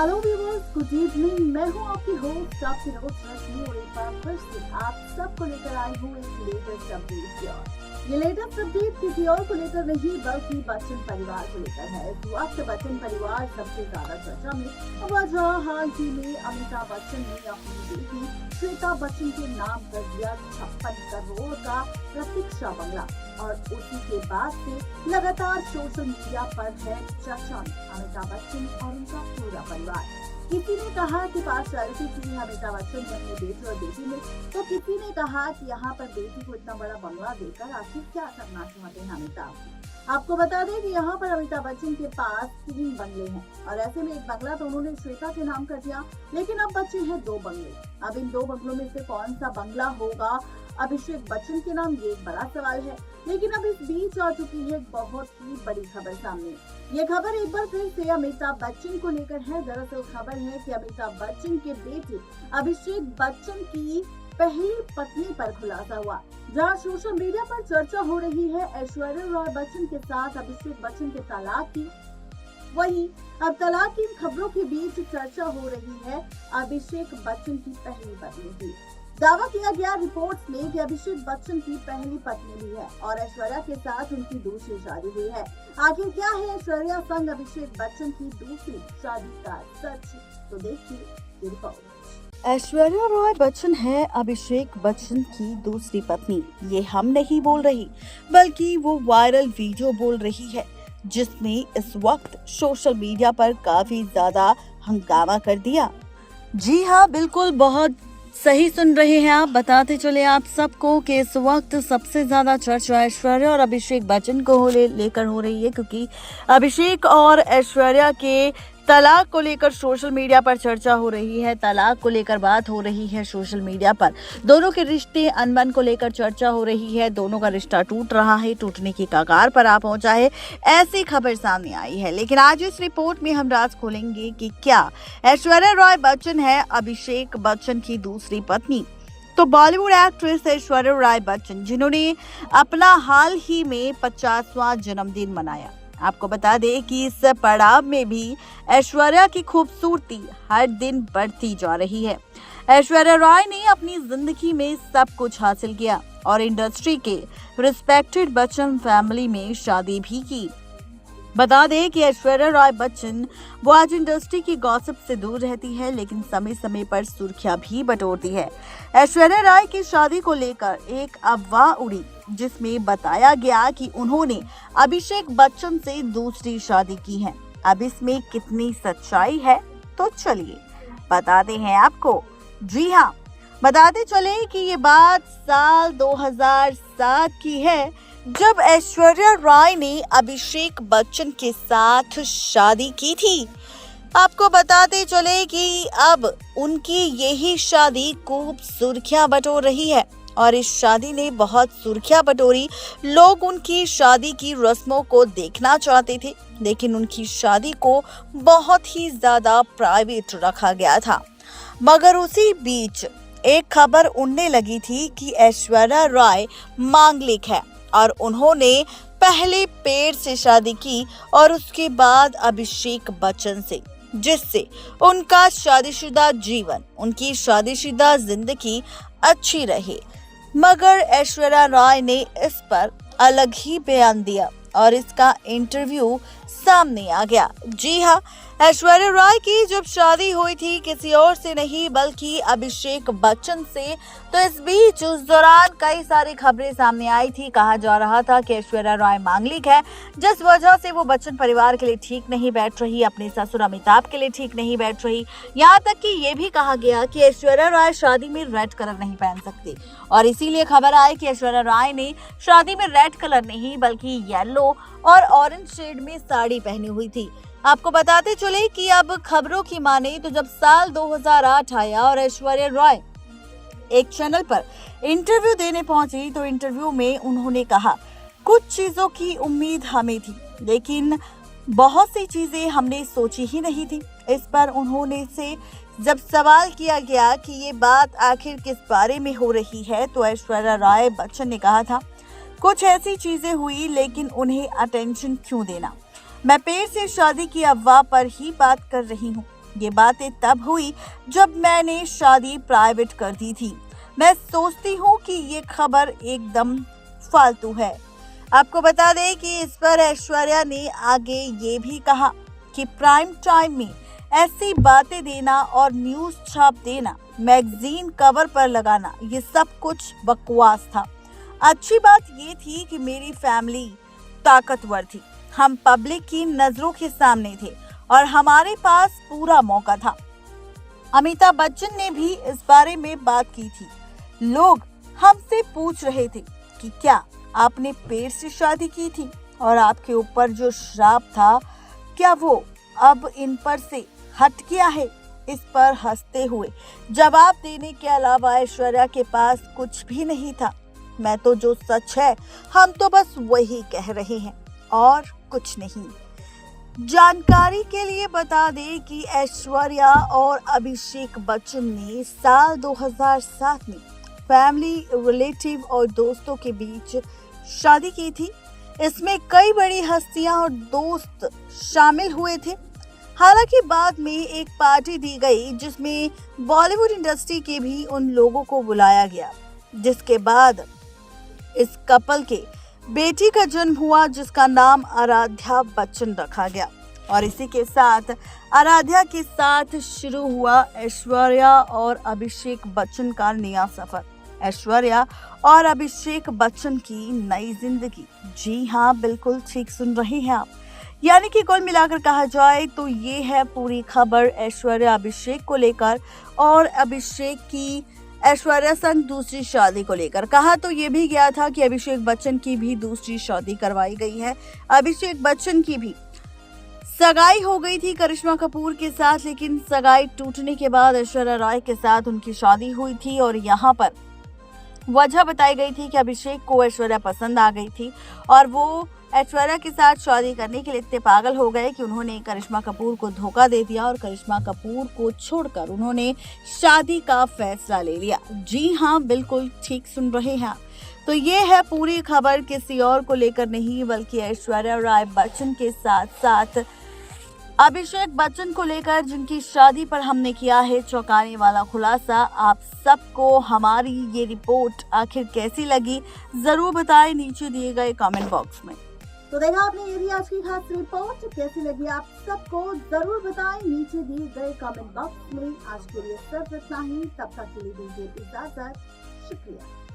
Hello viewers, good evening. मैं हूं आपकी होस्ट, आपकी होस्ट रश्मि, और एक बार फिर से आप सबको लेकर आई हूं एक लेटेस्ट अपडेट की ओर। ये लेटेस्ट अपडेट किसी और को लेकर नहीं बल्कि बच्चन परिवार को लेकर है। इस वक्त बच्चन परिवार सबसे ज्यादा चर्चा में। वजह हाल ही में अमिताभ बच्चन ने अपनी बेटी श्वेता बच्चन के नाम कर दिया 56 करोड़ का प्रतीक्षा बंगला, और उसी के बाद से लगातार सोशल मीडिया पर है चर्चा में अमिताभ बच्चन और उनका पूरा परिवार। किसी ने कहा कि पार्शियलिटी की है अमिताभ बच्चन ने अपने बेटे और बेटी में, तो किसी ने कहा कि यहाँ पर बेटी को इतना बड़ा बंगला देकर आखिर क्या करना चाहते हैं अमिताभ। आपको बता दें कि यहाँ पर अमिताभ बच्चन के पास 3 बंगले हैं, और ऐसे में एक बंगला तो उन्होंने श्वेता के नाम कर दिया, लेकिन अब बचे हैं 2 बंगले। अब इन 2 बंगलों में से कौन सा बंगला होगा अभिषेक बच्चन के नाम, ये एक बड़ा सवाल है। लेकिन अब इस बीच आ चुकी है एक बहुत ही बड़ी खबर सामने। ये खबर एक बार फिर से अमिताभ बच्चन को लेकर है। दरअसल खबर है कि अमिताभ बच्चन के बेटे अभिषेक बच्चन की पहली पत्नी पर खुलासा हुआ, जहां सोशल मीडिया पर चर्चा हो रही है ऐश्वर्या राय बच्चन के साथ अभिषेक बच्चन के तलाक की। वहीं अब तलाक की खबरों के बीच चर्चा हो रही है अभिषेक बच्चन की पहली पत्नी की। दावा किया गया रिपोर्ट्स में कि अभिषेक बच्चन की पहली पत्नी भी है और ऐश्वर्या के साथ उनकी दूसरी शादी हुई है। आखिर क्या है ऐश्वर्या संग अभिषेक बच्चन की दूसरी शादी का सच, तो देखिए ये रिपोर्ट। ऐश्वर्या राय बच्चन है अभिषेक बच्चन की दूसरी पत्नी। ये हम नहीं बोल रही, बल्कि वो वायरल वीडियो बोल रही है, जिसने इस वक्त सोशल मीडिया पर काफी ज्यादा हंगामा कर दिया। जी हाँ, बिल्कुल बहुत सही सुन रहे हैं आप। बताते चले आप सबको कि इस वक्त सबसे ज्यादा चर्चा ऐश्वर्या और अभिषेक बच्चन को लेकर हो रही है, क्योंकि अभिषेक और ऐश्वर्या के तलाक को लेकर सोशल मीडिया पर चर्चा हो रही है। तलाक को लेकर बात हो रही है सोशल मीडिया पर। दोनों के रिश्ते अनबन को लेकर चर्चा हो रही है। दोनों का रिश्ता टूट रहा है, टूटने की कगार पर आ पहुंचा है, ऐसी खबर सामने आई है। लेकिन आज इस रिपोर्ट में हम राज खोलेंगे कि क्या ऐश्वर्या राय बच्चन है अभिषेक बच्चन की दूसरी पत्नी। तो बॉलीवुड एक्ट्रेस ऐश्वर्या राय बच्चन, जिन्होंने अपना हाल ही में 50वां जन्मदिन मनाया। आपको बता दें कि इस पड़ाव में भी ऐश्वर्या की खूबसूरती हर दिन बढ़ती जा रही है। ऐश्वर्या राय ने अपनी जिंदगी में सब कुछ हासिल किया और इंडस्ट्री के रिस्पेक्टेड बच्चन फैमिली में शादी भी की। बता दें कि ऐश्वर्या राय बच्चन वो आज इंडस्ट्री की गॉसिप से दूर रहती है, लेकिन समय समय पर सुर्खियां भी बटोरती है। ऐश्वर्या राय की शादी को लेकर एक अफवाह उड़ी, जिसमें बताया गया कि उन्होंने अभिषेक बच्चन से दूसरी शादी की है। अब इसमें कितनी सच्चाई है, तो चलिए बताते हैं आपको। जी हाँ, बताते चले कि ये बात साल 2007 की है, जब ऐश्वर्या राय ने अभिषेक बच्चन के साथ शादी की थी। आपको बताते चले कि अब उनकी यही शादी खूब सुर्खियां बटोर रही है, और इस शादी ने बहुत सुर्खियां बटोरी। लोग उनकी शादी की रस्मों को देखना चाहते थे, लेकिन उनकी शादी को बहुत ही ज्यादा प्राइवेट रखा गया था। मगर उसी बीच एक खबर उड़ने लगी थी कि ऐश्वर्या राय मांगलिक है और उन्होंने पहले पेड़ से शादी की और उसके बाद अभिषेक बच्चन से, जिससे उनका शादीशुदा जीवन, उनकी शादीशुदा जिंदगी अच्छी रहे। मगर ऐश्वर्या राय ने इस पर अलग ही बयान दिया और इसका इंटरव्यू सामने आ गया। जी हाँ, ऐश्वर्या राय की जब शादी हुई थी किसी और से नहीं बल्कि अभिषेक बच्चन से, तो इस बीच उस दौरान कई सारी खबरें सामने आई थी। कहा जा रहा था कि ऐश्वर्या राय मांगलिक है, जिस वजह से वो बच्चन परिवार के लिए ठीक नहीं बैठ रही, अपने ससुर अमिताभ के लिए ठीक नहीं बैठ रही। यहाँ तक कि ये भी कहा गया कि ऐश्वर्या राय शादी में रेड कलर नहीं पहन सकती, और इसीलिए खबर आई कि ऐश्वर्या राय ने शादी में रेड कलर नहीं बल्कि येलो और ऑरेंज शेड में साड़ी पहनी हुई थी। आपको बताते चले कि अब खबरों की माने तो जब साल 2008 आया और ऐश्वर्या राय एक चैनल पर इंटरव्यू देने पहुंची, तो इंटरव्यू में उन्होंने कहा कुछ चीजों की उम्मीद हमें थी, लेकिन बहुत सी चीजें हमने सोची ही नहीं थी। इस पर उन्होंने से जब सवाल किया गया कि ये बात आखिर किस बारे में हो रही है, तो ऐश्वर्या राय बच्चन ने कहा था कुछ ऐसी चीजें हुई, लेकिन उन्हें अटेंशन क्यों देना। मैं पेड़ से शादी की अफवाह पर ही बात कर रही हूँ। ये बातें तब हुई जब मैंने शादी प्राइवेट कर दी थी। मैं सोचती हूँ कि ये खबर एकदम फालतू है। आपको बता दें कि इस पर ऐश्वर्या ने आगे ये भी कहा कि प्राइम टाइम में ऐसी बातें देना और न्यूज छाप देना, मैगजीन कवर पर लगाना, ये सब कुछ बकवास था। अच्छी बात ये थी कि मेरी फैमिली ताकतवर थी, हम पब्लिक की नजरों के सामने थे और हमारे पास पूरा मौका था। अमिताभ बच्चन ने भी इस बारे में बात की थी। लोग हमसे पूछ रहे थे कि क्या आपने पेट से शादी की थी और आपके ऊपर जो श्राप था क्या वो अब इन पर से हट गया है। इस पर हंसते हुए जवाब देने के अलावा ऐश्वर्या के पास कुछ भी नहीं था। मैं तो जो सच है हम तो बस वही कह रहे हैं और कुछ नहीं। जानकारी के लिए बता दें कि ऐश्वर्या और अभिषेक बच्चन ने साल 2007 में फैमिली, रिलेटिव और दोस्तों के बीच शादी की थी। इसमें कई बड़ी हस्तियां और दोस्त शामिल हुए थे। हालांकि बाद में एक पार्टी दी गई जिसमें बॉलीवुड इंडस्ट्री के भी उन लोगों को बुलाया गया, जिसके बाद इस कपल के बेटी का जन्म हुआ जिसका नाम आराध्या बच्चन रखा गया। और इसी के साथ आराध्या के साथ शुरू हुआ ऐश्वर्या और अभिषेक बच्चन का नया सफर, ऐश्वर्या और अभिषेक बच्चन की नई जिंदगी। जी हाँ, बिल्कुल ठीक सुन रहे हैं आप। यानी कि कुल मिलाकर कहा जाए तो ये है पूरी खबर ऐश्वर्या अभिषेक को लेकर और अभिषेक की ऐश्वर्या संग दूसरी शादी को लेकर। कहा तो ये भी गया था कि अभिषेक बच्चन की भी दूसरी शादी करवाई गई है। अभिषेक बच्चन की भी सगाई हो गई थी करिश्मा कपूर के साथ, लेकिन सगाई टूटने के बाद ऐश्वर्या राय के साथ उनकी शादी हुई थी और यहाँ पर वजह बताई गई थी कि अभिषेक को ऐश्वर्या पसंद आ गई थी और वो ऐश्वर्या के साथ शादी करने के लिए इतने पागल हो गए कि उन्होंने करिश्मा कपूर को धोखा दे दिया और करिश्मा कपूर को छोड़कर उन्होंने शादी का फैसला ले लिया। जी हाँ, बिल्कुल ठीक सुन रहे हैं। तो ये है पूरी खबर, किसी और को लेकर नहीं बल्कि ऐश्वर्या राय बच्चन के साथ साथ अभिषेक बच्चन को लेकर, जिनकी शादी पर हमने किया है चौंकाने वाला खुलासा। आप सबको हमारी ये रिपोर्ट आखिर कैसी लगी जरूर बताएं नीचे दिए गए कमेंट बॉक्स में। तो देखा आपने ये भी आज की खास रिपोर्ट, कैसी लगी आप सबको जरूर बताएं नीचे दिए गए कमेंट बॉक्स में। आज के लिए सिर्फ इतना ही, तब तक के लिए दीजिए इजाजत। शुक्रिया।